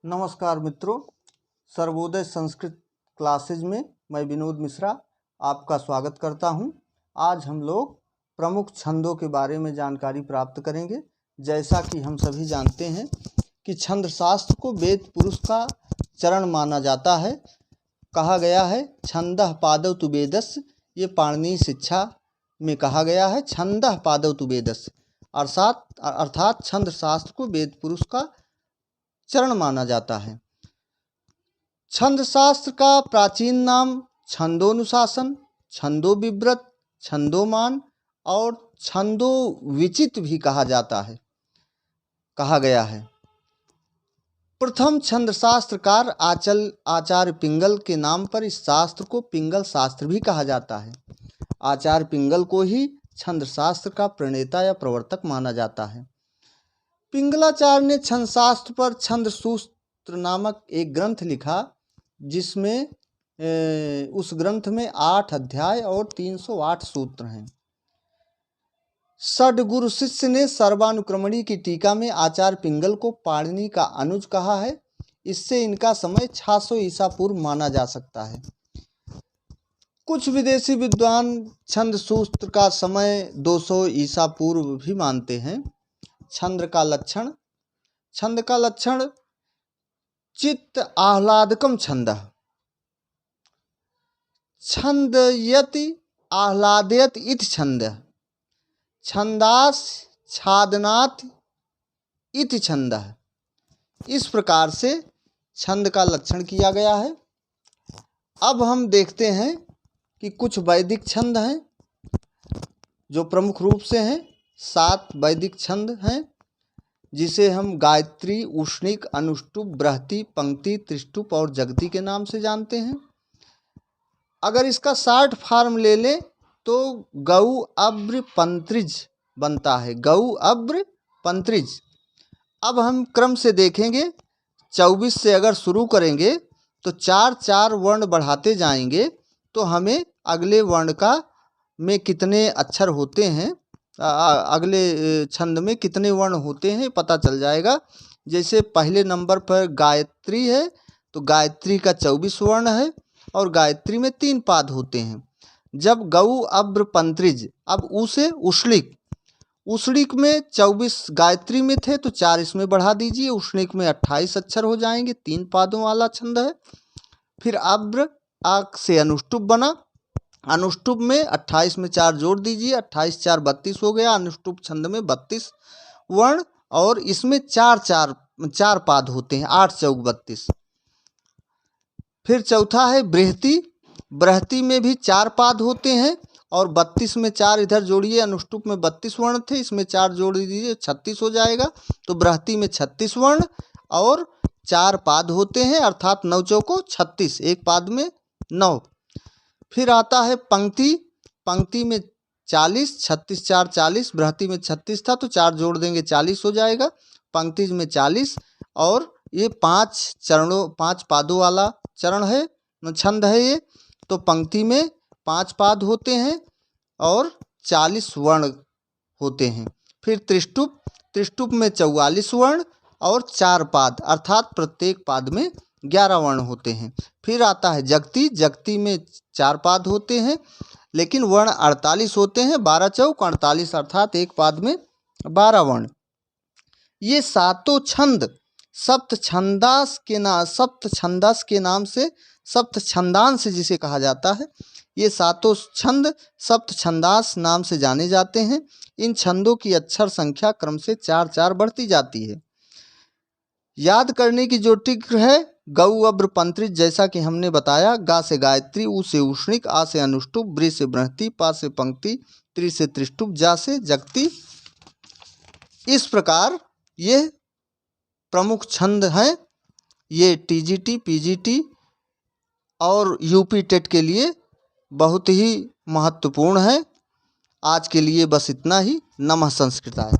नमस्कार मित्रों, सर्वोदय संस्कृत क्लासेज में मैं विनोद मिश्रा आपका स्वागत करता हूं। आज हम लोग प्रमुख छंदों के बारे में जानकारी प्राप्त करेंगे। जैसा कि हम सभी जानते हैं कि छंद शास्त्र को वेद पुरुष का चरण माना जाता है। कहा गया है छंदः पादौ तु वेदस्य, ये पाणिनीय शिक्षा में कहा गया है छंदः पादौ तु वेदस्य, अर्थात छंद शास्त्र को वेद पुरुष का चरण माना जाता है। छंद शास्त्र का प्राचीन नाम छंदोनुशासन, छंदोविव्रत, छंदोमान और छंदोविचित भी कहा गया है। प्रथम छंद शास्त्रकार आचार्य पिंगल के नाम पर इस शास्त्र को पिंगल शास्त्र भी कहा जाता है। आचार्य पिंगल को ही छंद शास्त्र का प्रणेता या प्रवर्तक माना जाता है। पिंगलाचार्य ने छंद शास्त्र पर छंद सूत्र नामक एक ग्रंथ लिखा, जिसमें उस ग्रंथ में 8 अध्याय और 308 सूत्र हैं। षड्गुरु शिष्य ने सर्वानुक्रमणी की टीका में आचार्य पिंगल को पाणिनि का अनुज कहा है। इससे इनका समय 600 ईसा पूर्व माना जा सकता है। कुछ विदेशी विद्वान छंद सूत्र का समय 200 ईसा पूर्व भी मानते हैं। छंद का लक्षण चित्त आह्लादकम छंदः, छंदयति आह्लादयत इति छंदः, छंदास छादनात् इति छंदः। इस प्रकार से छंद का लक्षण किया गया है। अब हम देखते हैं कि कुछ वैदिक छंद हैं जो प्रमुख रूप से हैं। 7 वैदिक छंद हैं, जिसे हम गायत्री, उष्णिक, अनुष्टुप, बृहति, पंक्ति, त्रिष्टुप और जगति के नाम से जानते हैं। अगर इसका शार्ट फॉर्म ले लें तो गौ अब्र पंत्रिज बनता है। गौ अब्र पंत्रिज। अब हम क्रम से देखेंगे। 24 से अगर शुरू करेंगे तो 4 वर्ण बढ़ाते जाएंगे तो हमें अगले वर्ण में कितने अक्षर होते हैं, अगले छंद में कितने वर्ण होते हैं पता चल जाएगा। जैसे पहले नंबर पर गायत्री है तो गायत्री का 24 वर्ण है और गायत्री में 3 पाद होते हैं। जब गौ अब्र पंत्रिज, अब उ से उष्णिक में 24 गायत्री में थे तो 4 इसमें बढ़ा दीजिए। उष्णिक में 28 अक्षर हो जाएंगे, 3 पादों वाला छंद है। फिर अब्र आक से अनुष्टुप बना। अनुष्टुप में 28 में 4 जोड़ दीजिए, 28 4 32 हो गया। अनुष्टुप छंद में 32 वर्ण और इसमें 4 पाद होते हैं, 8 चौक 32। फिर चौथा है बृहति। बृहति में भी 4 पाद होते हैं और 32 में 4 इधर जोड़िए। अनुष्टुप में 32 वर्ण थे, इसमें 4 जोड़ दीजिए, 36 हो जाएगा। तो बृहति में 36 वर्ण और 4 पाद होते हैं, अर्थात 9 चौको 36, एक पाद में 9। फिर आता है पंक्ति। पंक्ति में 40, 36 4 40। बृहति में 36 था तो 4 जोड़ देंगे, 40 हो जाएगा। पंक्ति में 40 और ये 5 पादों वाला चरण है, छंद है ये। तो पंक्ति में 5 पाद होते हैं और 40 वर्ण होते हैं। फिर त्रिष्टुप में 44 वर्ण और 4 पाद, अर्थात प्रत्येक पाद में 11 वर्ण होते हैं। फिर आता है जगति। जगति में 4 पाद होते हैं लेकिन वर्ण 48 होते हैं, 12 चौक 48, अर्थात एक पाद में 12 वर्ण। ये सातों छंद सप्त छंदास के नाम से, सप्त छंदांश जिसे कहा जाता है, ये सातों छंद सप्त छंदास नाम से जाने जाते हैं। इन छंदों की अक्षर संख्या क्रम से 4 बढ़ती जाती है। याद करने की जो ट्रिक है, गौ अब्र पंत्रिज जैसा कि हमने बताया। गा से गायत्री, उ से उष्णिक, आ से अनुष्टुप, बृ से बृहति, पा से पंक्ति, त्रि से त्रिष्टुप, जा से जगति। इस प्रकार ये प्रमुख छंद हैं। ये टीजीटी, पीजीटी और यूपी टेट के लिए बहुत ही महत्वपूर्ण है। आज के लिए बस इतना ही। नमः संस्कृताय।